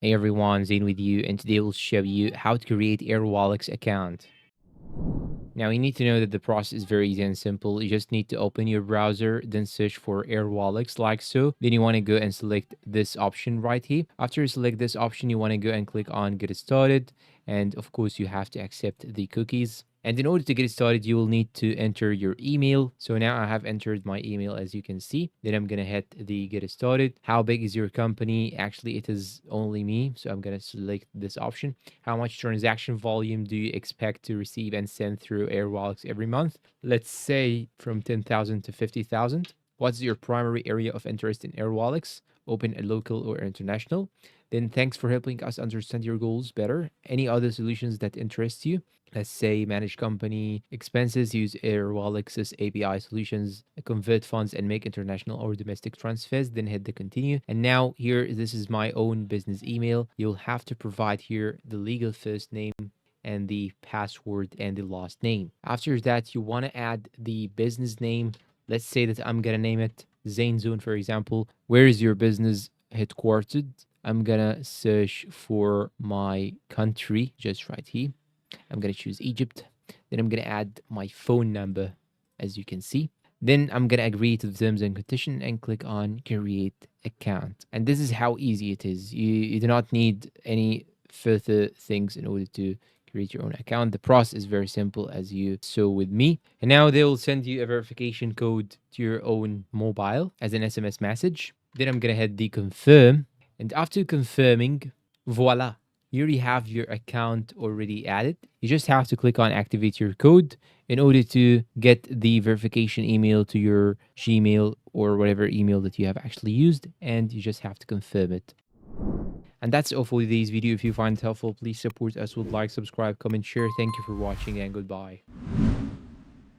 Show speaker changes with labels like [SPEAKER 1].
[SPEAKER 1] Hey everyone, Zane with you, and today we'll show you how to create Airwallex account. Now you need to know that the process is very easy and simple. You just need to open your browser, then search for Airwallex like so. Then you want to go and select this option right here. After you select this option, you want to go and click on get started. And of course, you have to accept the cookies. And in order to get started, you will need to enter your email. So now I have entered my email as you can see. Then I'm going to hit the get started. How big is your company? Actually, it is only me. So I'm going to select this option. How much transaction volume do you expect to receive and send through Airwallex every month? Let's say from 10,000 to 50,000. What's your primary area of interest in Airwallex? Open a local or international. Then thanks for helping us understand your goals better. Any other solutions that interest you? Let's say manage company expenses, use Airwallex's API solutions, convert funds and make international or domestic transfers, then hit the continue. And now here, this is my own business email. You'll have to provide here the legal first name and the password and the last name. After that, you want to add the business name. Let's say that I'm going to name it Zane Zone, for example. Where is your business headquartered? I'm going to search for my country just right here. I'm going to choose Egypt. Then I'm going to add my phone number, as you can see. Then I'm going to agree to the terms and condition and click on create account. And this is how easy it is. You do not need any further things in order to create your own account. The process is very simple as you saw with me. And now they will send you a verification code to your own mobile as an SMS message. Then I'm going to hit the confirm. And after confirming, voila, you already have your account already added. You just have to click on activate your code in order to get the verification email to your Gmail or whatever email that you have actually used, and you just have to confirm it. And that's all for today's video. If you find it helpful, please support us with like, subscribe, comment, share. Thank you for watching and goodbye.